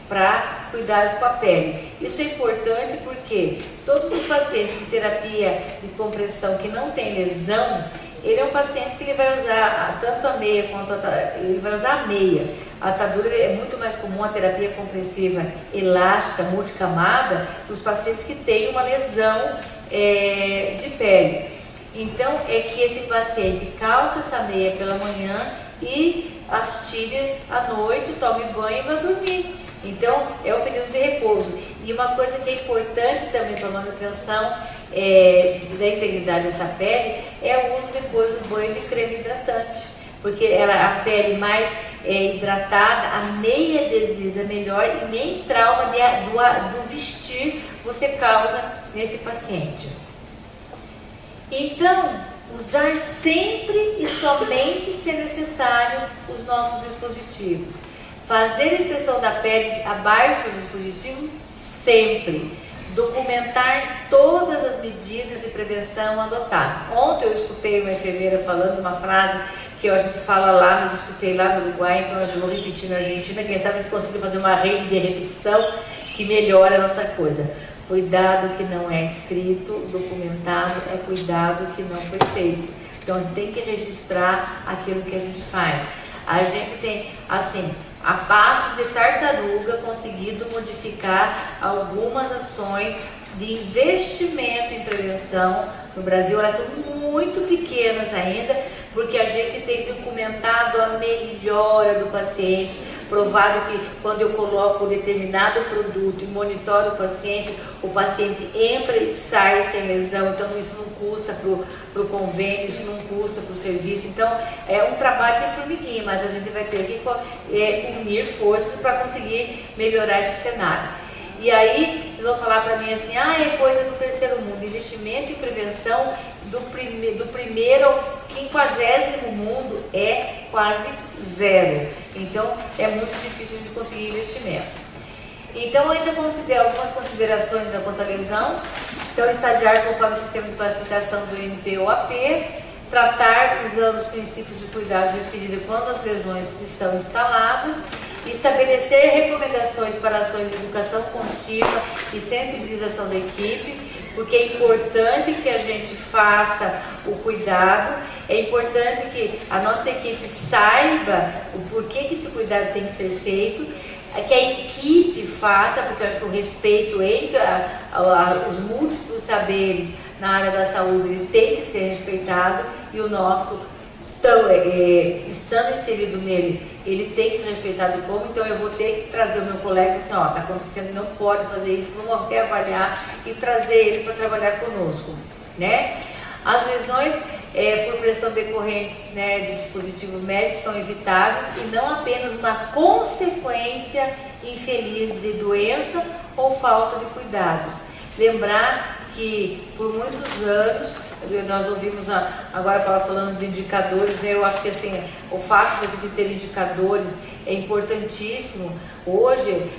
para cuidar com a pele. Isso é importante porque todos os pacientes de terapia de compressão que não tem lesão, ele é um paciente que ele vai usar tanto a meia quanto ele vai usar a meia. A atadura é muito mais comum, a terapia compressiva elástica, multicamada, dos pacientes que têm uma lesão de pele. Então é que esse paciente calça essa meia pela manhã e as tire à noite, tome banho e vai dormir. Então é o período de repouso. E uma coisa que é importante também para a manutenção da integridade dessa pele é o uso depois do banho de creme hidratante, porque a pele mais hidratada, a meia desliza melhor e nem trauma do vestir você causa nesse paciente. Então, usar sempre e somente se necessário os nossos dispositivos. Fazer a inspeção da pele abaixo do dispositivo sempre. Documentar todas as medidas de prevenção adotadas. Ontem eu escutei uma enfermeira falando uma frase que a gente fala lá, mas eu escutei lá no Uruguai, então eu vou repetir na Argentina. Quem sabe a gente consiga fazer uma rede de repetição que melhora a nossa coisa. Cuidado que não é escrito, documentado, é cuidado que não foi feito. Então a gente tem que registrar aquilo que a gente faz. A gente tem, assim, a passos de tartaruga, conseguido modificar algumas ações de investimento em prevenção no Brasil. Elas são muito pequenas ainda, porque a gente tem documentado a melhora do paciente, provado que quando eu coloco determinado produto e monitoro o paciente entra e sai sem lesão, então isso não custa para o convênio, isso não custa para o serviço. Então é um trabalho de formiguinha, mas a gente vai ter que unir forças para conseguir melhorar esse cenário. E aí, vocês vão falar para mim assim, é coisa do terceiro mundo, investimento em prevenção do primeiro ao 50º mundo é quase zero. Então, é muito difícil de conseguir investimento. Então, eu ainda considero algumas considerações da contra-lesão. Então, estagiar conforme o sistema de classificação do NPOAP, tratar usando os princípios de cuidado de ferida quando as lesões estão instaladas, estabelecer recomendações para ações de educação contínua e sensibilização da equipe, porque é importante que a gente faça o cuidado, é importante que a nossa equipe saiba o porquê que esse cuidado tem que ser feito, que a equipe faça, porque eu acho que o respeito entre os múltiplos saberes na área da saúde ele tem que ser respeitado, e o nosso, estando inserido nele, ele tem que ser respeitado como. Então eu vou ter que trazer o meu colega e assim, está acontecendo, não pode fazer isso, vamos reavaliar e trazer ele para trabalhar conosco, né? As lesões por pressão decorrentes, né, de dispositivos médicos são evitáveis e não apenas uma consequência infeliz de doença ou falta de cuidados. Lembrar que por muitos anos, nós ouvimos agora falando de indicadores, né? Eu acho que assim, o fato de ter indicadores é importantíssimo. Hoje,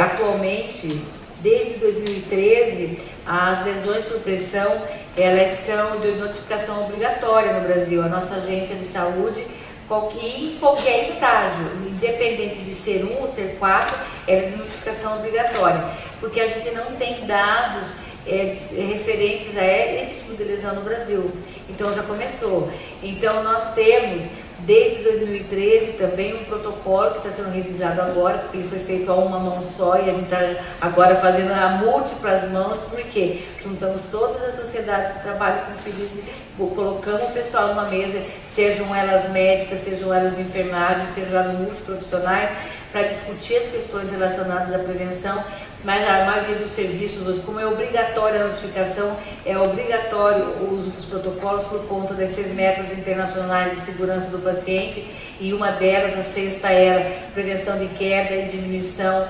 atualmente, desde 2013, as lesões por pressão, elas são de notificação obrigatória no Brasil. A nossa agência de saúde, em qualquer estágio, independente de ser 1 ou ser 4, ela é de notificação obrigatória, porque a gente não tem dados referentes a esse tipo de lesão no Brasil. Então já começou. Então nós temos desde 2013 também um protocolo que está sendo revisado agora, porque ele foi feito a uma mão só e a gente está agora fazendo a múltiplas mãos, porque juntamos todas as sociedades que trabalham com feridos, colocamos o pessoal numa mesa, sejam elas médicas, sejam elas de enfermagem, sejam elas multiprofissionais, para discutir as questões relacionadas à prevenção. Mas a maioria dos serviços hoje, como é obrigatória a notificação, é obrigatório o uso dos protocolos por conta dessas metas internacionais de segurança do paciente, e uma delas, a 6ª, era prevenção de queda e diminuição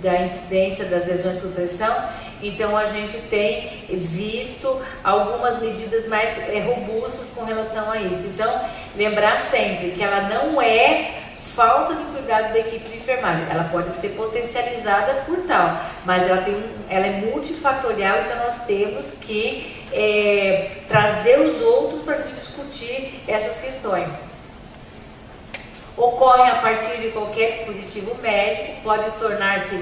da incidência das lesões por pressão. Então a gente tem visto algumas medidas mais robustas com relação a isso. Então, lembrar sempre que ela não é falta de cuidado da equipe de enfermagem, ela pode ser potencializada por tal, mas ela é multifatorial, então nós temos que trazer os outros para discutir essas questões. Ocorre a partir de qualquer dispositivo médico, pode tornar-se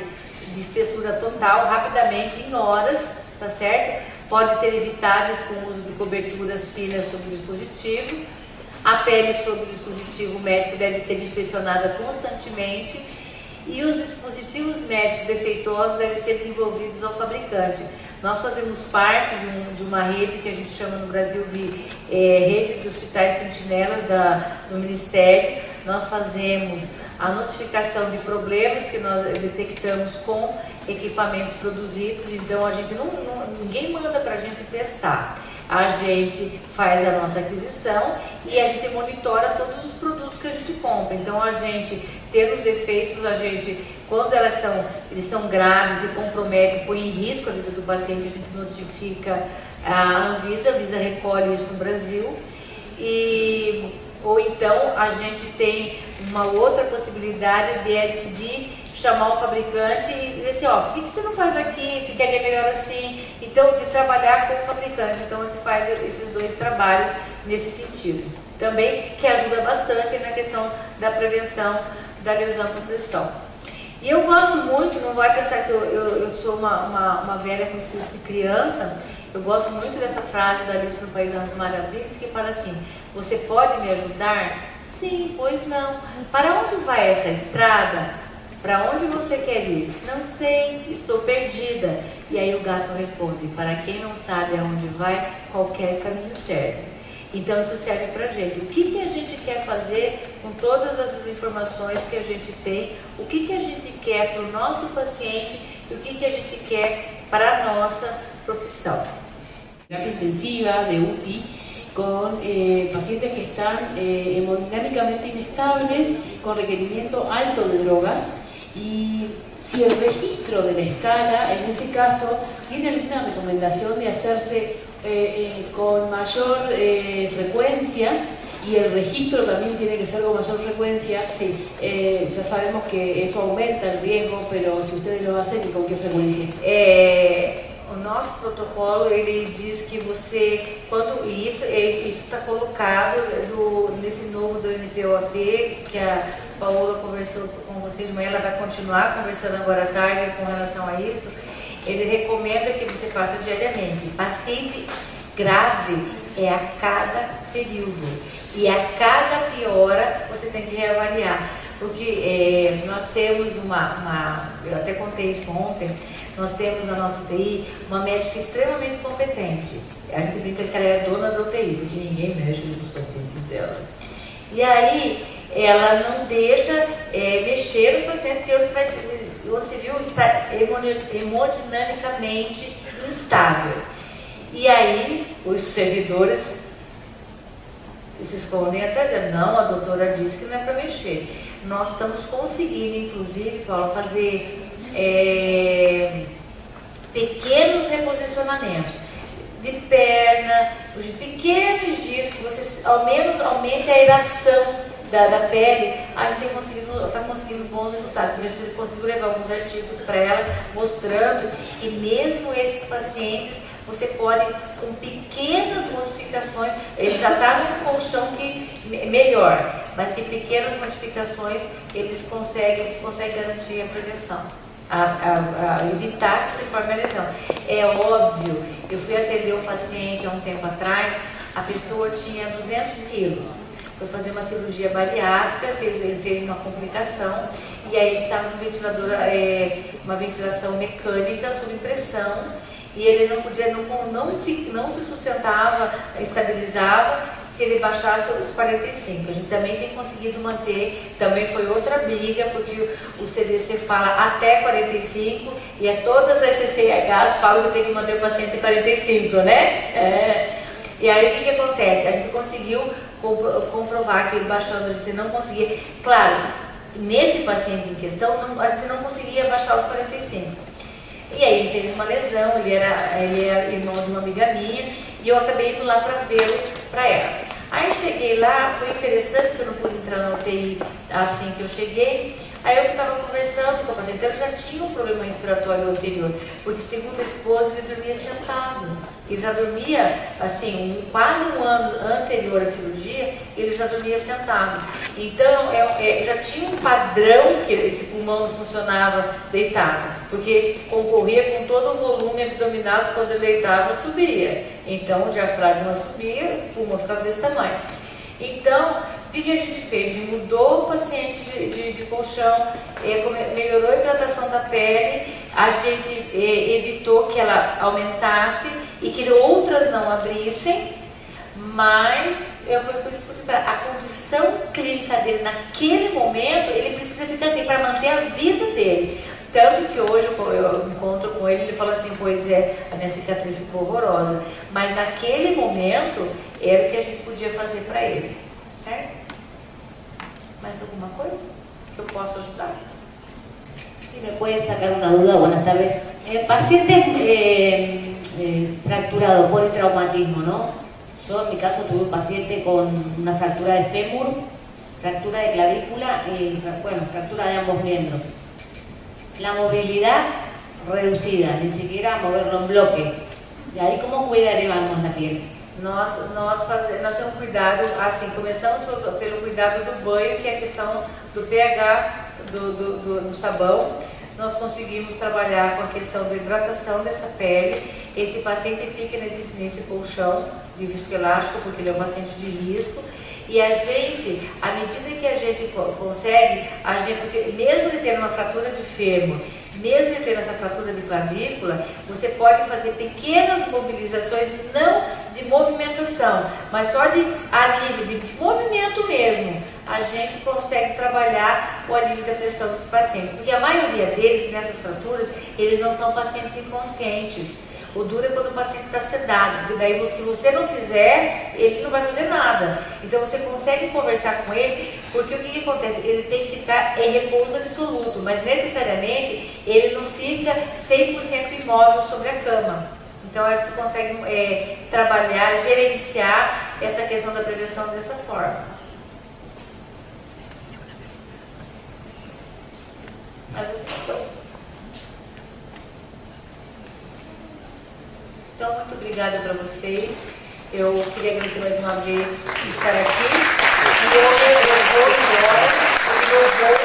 de espessura total rapidamente, em horas, tá certo? Pode ser evitadas com o uso de coberturas finas sobre o dispositivo. A pele sobre o dispositivo médico deve ser inspecionada constantemente e os dispositivos médicos defeituosos devem ser desenvolvidos ao fabricante. Nós fazemos parte de uma rede que a gente chama no Brasil de rede de hospitais sentinelas do Ministério. Nós fazemos a notificação de problemas que nós detectamos com equipamentos produzidos, então ninguém manda para a gente testar. A gente faz a nossa aquisição e a gente monitora todos os produtos que a gente compra. Então a gente, tendo os defeitos, quando eles são graves e comprometem, põe em risco a vida do paciente, a gente notifica a Anvisa recolhe isso no Brasil. Ou então a gente tem uma outra possibilidade de chamar o fabricante e dizer assim, por que você não faz aqui, ficaria melhor assim? Então, de trabalhar com o fabricante. Então, a gente faz esses dois trabalhos nesse sentido. Também, que ajuda bastante na questão da prevenção da lesão por pressão. E eu gosto muito, não vai pensar que eu sou uma velha com espírito de criança, eu gosto muito dessa frase da Alice no País das Maravilhas, que fala assim, você pode me ajudar? Sim, pois não. Para onde vai essa estrada? Para onde você quer ir? Não sei, estou perdida. E aí o gato responde, para quem não sabe aonde vai, qualquer caminho serve. Então isso serve para a gente. O que a gente quer fazer com todas essas informações que a gente tem? O que a gente quer para o nosso paciente e o que a gente quer para a nossa profissão? Terapia intensiva de UTI con pacientes que están hemodinámicamente inestables, con requerimiento alto de drogas, y si el registro de la escala, en ese caso, tiene alguna recomendación de hacerse con mayor frecuencia, y el registro también tiene que ser con mayor frecuencia. Sí. Ya sabemos que eso aumenta el riesgo, pero si ustedes lo hacen, ¿y con qué frecuencia? O nosso protocolo, ele diz que você, quando isso está colocado nesse novo do NPOAP, que a Paola conversou com vocês de manhã, ela vai continuar conversando agora à tarde com relação a isso. Ele recomenda que você faça diariamente. Paciente grave é a cada período, e a cada piora você tem que reavaliar, porque nós temos eu até contei isso ontem. Nós temos na nossa UTI uma médica extremamente competente. A gente brinca que ela é a dona da UTI, porque ninguém mexe nos pacientes dela. E aí, ela não deixa mexer nos pacientes, porque você viu, está hemodinamicamente instável. E aí, os servidores se escondem até dizer, não, a doutora disse que não é para mexer. Nós estamos conseguindo, inclusive, Paula, fazer pequenos reposicionamentos de perna, de pequenos dias que você ao menos aumente a aeração da pele. A gente está conseguindo bons resultados, porque a gente conseguiu levar alguns artigos para ela mostrando que mesmo esses pacientes você pode, com pequenas modificações, ele já está num colchão que melhor, mas que pequenas modificações eles conseguem garantir a prevenção. A evitar que se forme a lesão. É óbvio, eu fui atender um paciente há um tempo atrás, a pessoa tinha 200 quilos, foi fazer uma cirurgia bariátrica, ele fez uma complicação, e aí ele precisava de um ventilador, uma ventilação mecânica sob pressão, e ele não podia, não se sustentava, estabilizava, se ele baixasse os 45. A gente também tem conseguido manter, também foi outra briga, porque o CDC fala até 45 e todas as CCIHs falam que tem que manter o paciente em 45, né? E aí o que acontece? A gente conseguiu comprovar que baixando a gente não conseguia. Claro, nesse paciente em questão, a gente não conseguia baixar os 45. E aí ele fez uma lesão, ele era irmão de uma amiga minha, e eu acabei indo lá para vê-lo para ela. Aí cheguei lá, foi interessante porque eu não pude entrar na UTI assim que eu cheguei. Aí eu estava conversando com o paciente, ele já tinha um problema respiratório anterior, porque segundo a esposa ele dormia sentado. Ele já dormia, assim, quase um ano anterior à cirurgia, ele já dormia sentado. Então, já tinha um padrão que esse pulmão não funcionava deitado, porque concorria com todo o volume abdominal que quando ele deitava subia. Então, o diafragma subia, o pulmão ficava desse tamanho. Então, o que a gente fez? Mudou o paciente de colchão, melhorou a hidratação da pele, a gente evitou que ela aumentasse e que outras não abrissem, mas eu fui discutir a condição clínica dele naquele momento, ele precisa ficar assim para manter a vida dele. Tanto que hoje eu encontro com ele, ele fala assim, pois a minha cicatriz ficou horrorosa, mas naquele momento era o que a gente podia fazer para ele, certo? Mais alguma coisa que eu possa ajudar? Si me puede sacar una duda, buenas tardes. Pacientes fracturados por el traumatismo, ¿no? Yo en mi caso tuve un paciente con una fractura de fémur, fractura de clavícula y fractura de ambos miembros. La movilidad reducida, ni siquiera moverlo en bloque. E aí como cuidaremos da pele? Nós temos cuidado, assim, começamos pelo cuidado do banho, que é a questão do pH do sabão. Nós conseguimos trabalhar com a questão da hidratação dessa pele. Esse paciente fica nesse colchão de viscoelástico, porque ele é um paciente de risco. E a gente, à medida que a gente consegue, porque mesmo ele tendo uma fratura de fêmur, mesmo tendo essa fratura de clavícula, você pode fazer pequenas mobilizações, não de movimentação, mas só de alívio, de movimento mesmo. A gente consegue trabalhar o alívio da pressão desse paciente, porque a maioria deles, nessas fraturas, eles não são pacientes inconscientes. O duro é quando o paciente está sedado, porque daí se você não fizer, ele não vai fazer nada. Então você consegue conversar com ele, porque o que acontece? Ele tem que ficar em repouso absoluto, mas necessariamente ele não fica 100% imóvel sobre a cama. Então aí tu consegue trabalhar, gerenciar essa questão da prevenção dessa forma. Mais alguma coisa? Então, muito obrigada para vocês. Eu queria agradecer mais uma vez por estar aqui. E hoje eu vou embora.